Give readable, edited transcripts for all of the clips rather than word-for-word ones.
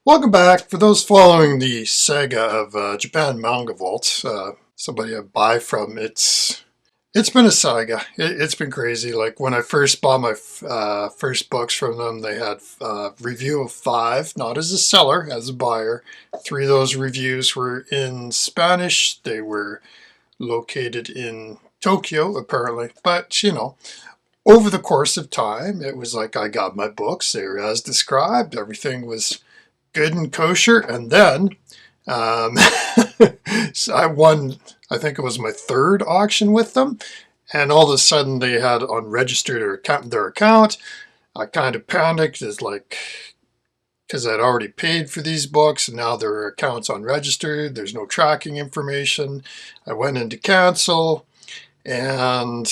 Welcome back. For those following the saga of Japan Manga Vault, somebody I buy from, it's been a saga. It's been crazy. Like when I first bought my first books from them, they had a review of 5, not as a seller, as a buyer. 3 of those reviews were in Spanish. They were located in Tokyo, apparently. But, you know, over the course of time, it was like I got my books. They were as described. Everything was good and kosher, and then so I won, I think it was my 3rd auction with them, and all of a sudden they had unregistered their account. I kind of panicked, as like, because I'd already paid for these books and now their account's unregistered, there's no tracking information. I went into cancel, and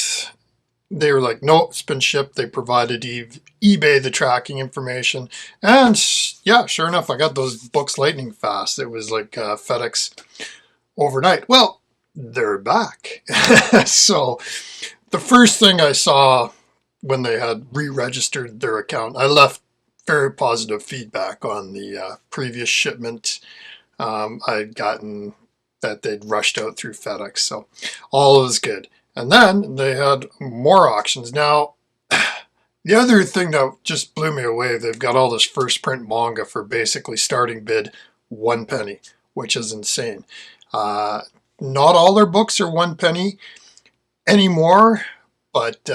they were like, no, it's been shipped. They provided eBay the tracking information. And yeah, sure enough, I got those books lightning fast. It was like FedEx overnight. Well, they're back. So the first thing I saw when they had re-registered their account, I left very positive feedback on the previous shipment. I'd gotten that they'd rushed out through FedEx. So all was good. And then they had more auctions. Now, the other thing that just blew me away, they've got all this first print manga for basically starting bid 1 penny, which is insane. Not all their books are 1 penny anymore, but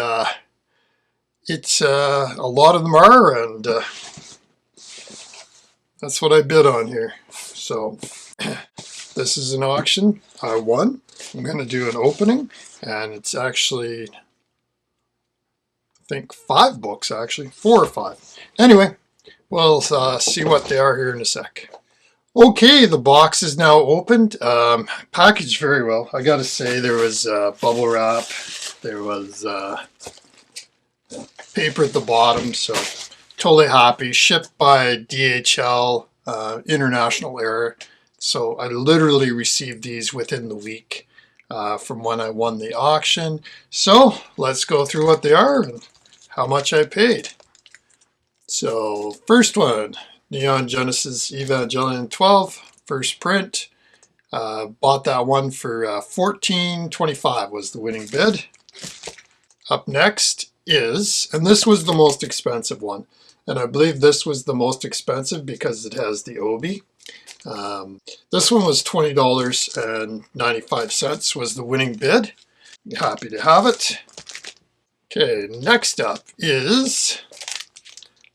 it's a lot of them are, and that's what I bid on here. So this is an auction. I won. I'm going to do an opening, and it's actually, I think 5 books, actually 4 or 5. Anyway, we'll see what they are here in a sec. Okay, the box is now opened. Packaged very well. I gotta say, there was bubble wrap, there was paper at the bottom, so totally happy. Shipped by DHL, international error. So I literally received these within the week from when I won the auction. So let's go through what they are and how much I paid. So first one, Neon Genesis Evangelion 12, first print. Bought that one for $14.25 was the winning bid. Up next is, and this was the most expensive one, and I believe this was the most expensive because it has the obi. This one was $20.95 was the winning bid. Happy to have it. Okay, next up is,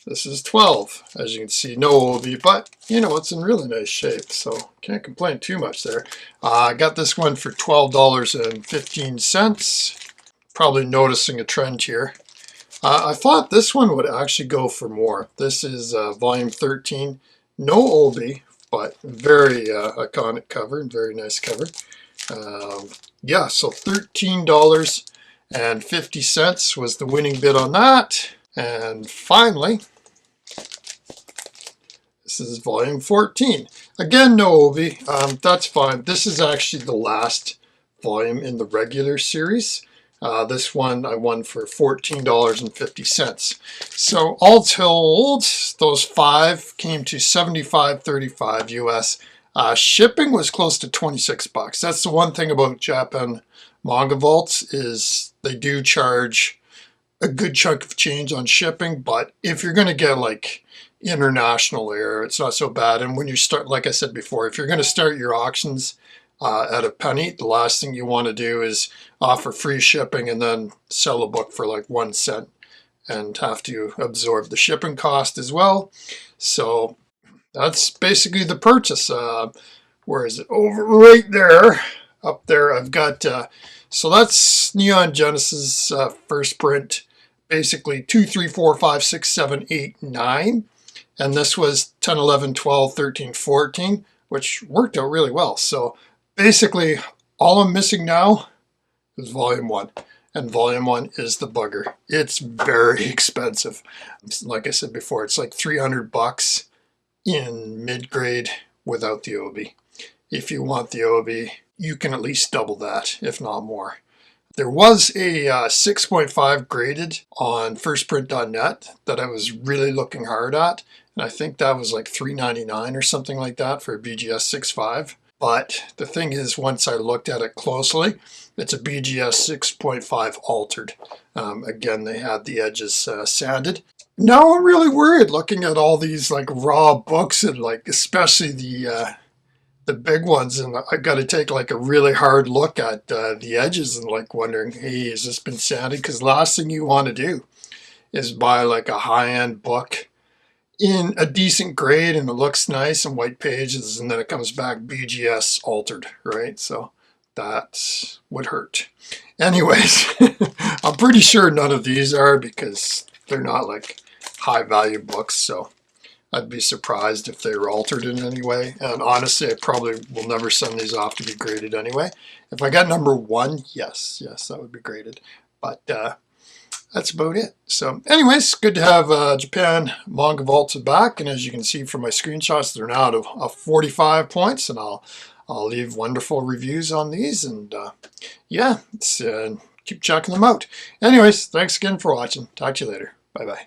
this is 12. As you can see, no obi, but you know, it's in really nice shape, so can't complain too much there. I got this one for $12.15. Probably noticing a trend here. I thought this one would actually go for more. This is volume 13, no obi, but very iconic cover and very nice cover. Yeah, so $13.50 was the winning bid on that. And finally, this is volume 14. Again, no obi. That's fine. This is actually the last volume in the regular series. This one I won for $14.50. So all told, those 5 came to $75.35 US. Shipping was close to $26. That's the one thing about Japan Manga Vaults, is they do charge a good chunk of change on shipping, but if you're going to get like international air, it's not so bad. And when you start, like I said before, if you're going to start your auctions at a penny, the last thing you want to do is offer free shipping and then sell a book for like 1 cent and have to absorb the shipping cost as well. So that's basically the purchase. Where is it? Over right there, up there, I've got, so that's Neon Genesis first print, basically 2, 3, 4, 5, 6, 7, 8, 9. And this was 10, 11, 12, 13, 14, which worked out really well. So basically, all I'm missing now is volume 1. And volume 1 is the bugger. It's very expensive. Like I said before, it's like $300 in mid-grade without the obi. If you want the obi, you can at least double that, if not more. There was a 6.5 graded on firstprint.net that I was really looking hard at. and I think that was like $3.99 or something like that for a BGS 6.5. But the thing is, once I looked at it closely, it's a BGS 6.5 altered. Again, they had the edges sanded. Now I'm really worried looking at all these like raw books, and like especially the big ones, and I got to take like a really hard look at the edges and like wondering, hey, has this been sanded? Because last thing you want to do is buy like a high-end book in a decent grade and it looks nice and white pages, and then it comes back BGS altered, right? So that would hurt. Anyways, I'm pretty sure none of these are, because they're not like high value books, so I'd be surprised if they were altered in any way. And honestly, I probably will never send these off to be graded anyway. If I got number 1, yes, that would be graded. But that's about it. So anyways, good to have Japan Manga Vault back. And as you can see from my screenshots, they're now at 45 points. And I'll leave wonderful reviews on these. And yeah, keep checking them out. Anyways, thanks again for watching. Talk to you later. Bye-bye.